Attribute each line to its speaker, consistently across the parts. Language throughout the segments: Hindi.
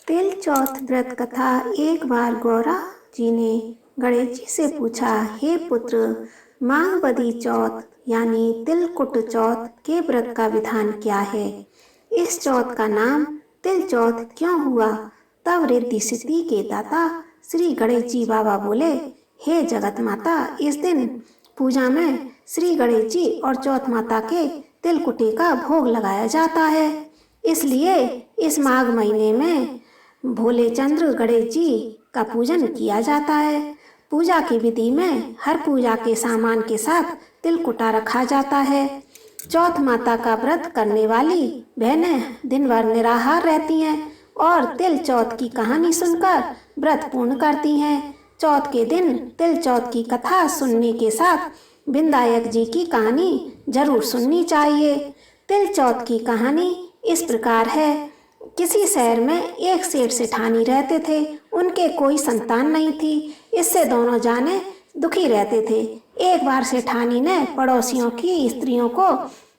Speaker 1: तिल चौथ व्रत कथा। एक बार गौरा जी ने गणेश जी से पूछा, हे पुत्र, माघबदी चौथ यानी तिलकुट चौथ के व्रत का विधान क्या है? इस चौथ का नाम तिल चौथ क्यों हुआ? तब रिद्धि सिद्धि के दाता श्री गणेश जी बाबा बोले, हे जगत माता, इस दिन पूजा में श्री गणेश जी और चौथ माता के तिलकुटे का भोग लगाया जाता है। इसलिए इस माघ महीने में भोले चंद्र गणेश जी का पूजन किया जाता है। पूजा की विधि में हर पूजा के सामान के साथ तिलकुटा रखा जाता है। चौथ माता का व्रत करने वाली बहनें दिन भर निराहार रहती हैं और तिल चौथ की कहानी सुनकर व्रत पूर्ण करती हैं। चौथ के दिन तिल चौथ की कथा सुनने के साथ विनायक जी की कहानी जरूर सुननी चाहिए। तिल चौथ की कहानी इस प्रकार है। किसी शहर में एक सेठ सेठानी रहते थे। उनके कोई संतान नहीं थी। इससे दोनों जाने दुखी रहते थे। एक बार सेठानी ने पड़ोसियों की स्त्रियों को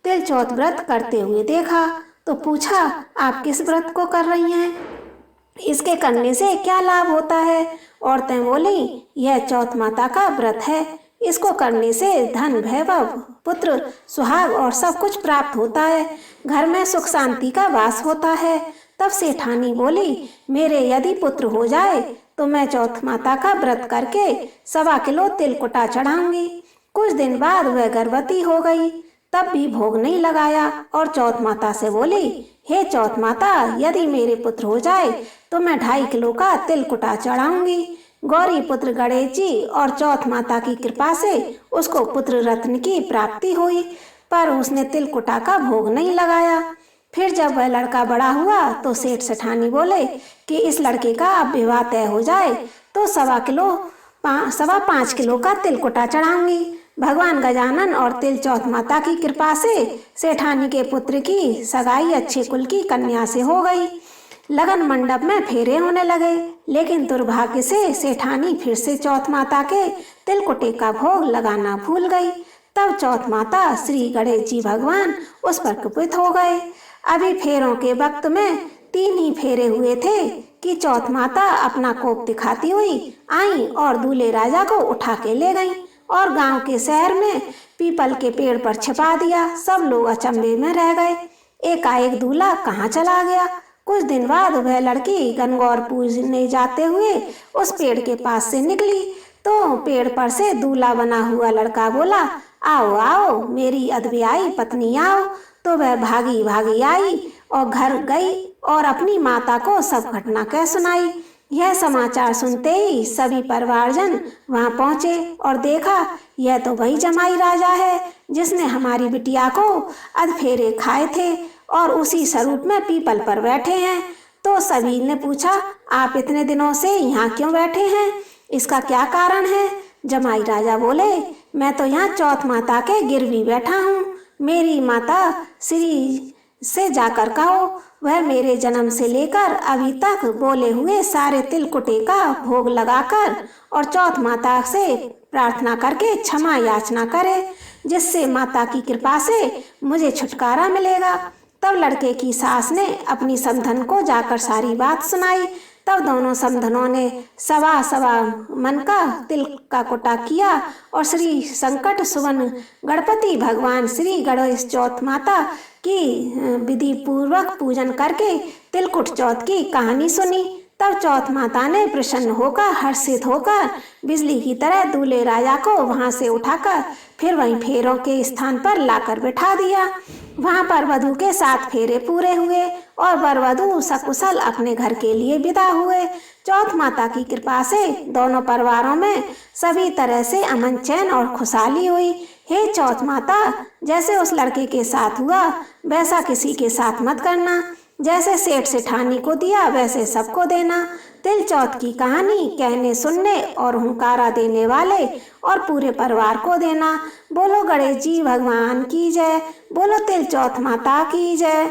Speaker 1: तिल चौथ व्रत करते हुए देखा तो पूछा, आप किस व्रत को कर रही हैं? इसके करने से क्या लाभ होता है? औरतें बोली, यह चौथ माता का व्रत है। इसको करने से धन, वैभव, पुत्र, सुहाग और सब कुछ प्राप्त होता है। घर में सुख शांति का वास होता है। तब सेठानी बोली, मेरे यदि पुत्र हो जाए तो मैं चौथ माता का व्रत करके 1.25 किलो तिलकुटा चढ़ाऊंगी। कुछ दिन बाद वह गर्भवती हो गई। तब भी भोग नहीं लगाया और चौथ माता से बोली, हे चौथ माता, यदि मेरे पुत्र हो जाए तो मैं 2.5 किलो का तिलकुटा चढ़ाऊंगी। गौरी पुत्र गणेश जी और चौथ माता की कृपा से उसको पुत्र रत्न की प्राप्ति हुई, पर उसने तिलकुटा का भोग नहीं लगाया। फिर जब वह लड़का बड़ा हुआ तो सेठ सेठानी बोले कि इस लड़के का अब विवाह तय हो जाए तो 5.25 किलो का तिलकुटा चढ़ाऊंगी। भगवान गजानन और तिल चौथ माता की कृपा से सेठानी के पुत्र की सगाई अच्छे कुल की कन्या से हो गई। लगन मंडप में फेरे होने लगे, लेकिन दुर्भाग्य से सेठानी फिर से चौथ माता के तिलकुटे का भोग लगाना भूल गई। तब चौथ माता श्री गणेश जी भगवान उस पर कुपित हो गए। अभी फेरों के वक्त में 3 ही फेरे हुए थे कि चौथ माता अपना कोप दिखाती हुई आई और दूल्हे राजा को उठा के ले गई और गांव के शहर में पीपल के पेड़ पर छिपा दिया। सब लोग अचंभे में रह गए। एकाएक दूल्हा कहाँ चला गया? कुछ दिन बाद वह लड़की गणगौर पूजने जाते हुए उस पेड़ के पास से निकली तो पेड़ पर से दूल्हा बना हुआ लड़का बोला, आओ आओ मेरी अदब्याई पत्नी आओ। तो वह भागी भागी आई और घर गई और अपनी माता को सब घटना कह सुनाई। यह समाचार सुनते ही सभी परिवारजन वहां पहुंचे और देखा, यह तो वही जमाई राजा है जिसने हमारी बिटिया को अधफेरे खाए थे और उसी स्वरूप में पीपल पर बैठे हैं। तो सभी ने पूछा, आप इतने दिनों से यहाँ क्यों बैठे हैं? इसका क्या कारण है? जमाई राजा बोले, मैं तो यहाँ चौथ माता के गिरवी बैठा हूँ। मेरी माता श्री से जाकर कहो, वह मेरे जन्म से लेकर अभी तक बोले हुए सारे तिलकुटे का भोग लगाकर और चौथ माता से प्रार्थना करके क्षमा याचना करे, जिससे माता की कृपा से मुझे छुटकारा मिलेगा। तब लड़के की सास ने अपनी समधन को जाकर सारी बात सुनाई। तब दोनों समधनों ने 1.25 मन का तिल का कुटा किया और श्री संकट सुवन गणपति भगवान श्री गणेश चौथ माता की विधि पूर्वक पूजन करके तिलकुट चौथ की कहानी सुनी। तब चौथ माता ने प्रसन्न होकर, हर्षित होकर बिजली की तरह दूल्हे राजा को वहां से उठाकर फिर वहीं फेरों के स्थान पर लाकर बिठा दिया। वहां पर वधू के 7 फेरे पूरे हुए और वर वधू सकुशल अपने घर के लिए विदा हुए। चौथ माता की कृपा से दोनों परिवारों में सभी तरह से अमन, चैन और खुशहाली हुई। हे चौथ माता, जैसे उस लड़के के साथ हुआ वैसा किसी के साथ मत करना। जैसे सेठ सेठानी को दिया वैसे सबको देना। तिल चौथ की कहानी कहने, सुनने और हुंकारा देने वाले और पूरे परिवार को देना। बोलो गणेश जी भगवान की जय। बोलो तिल चौथ माता की जय।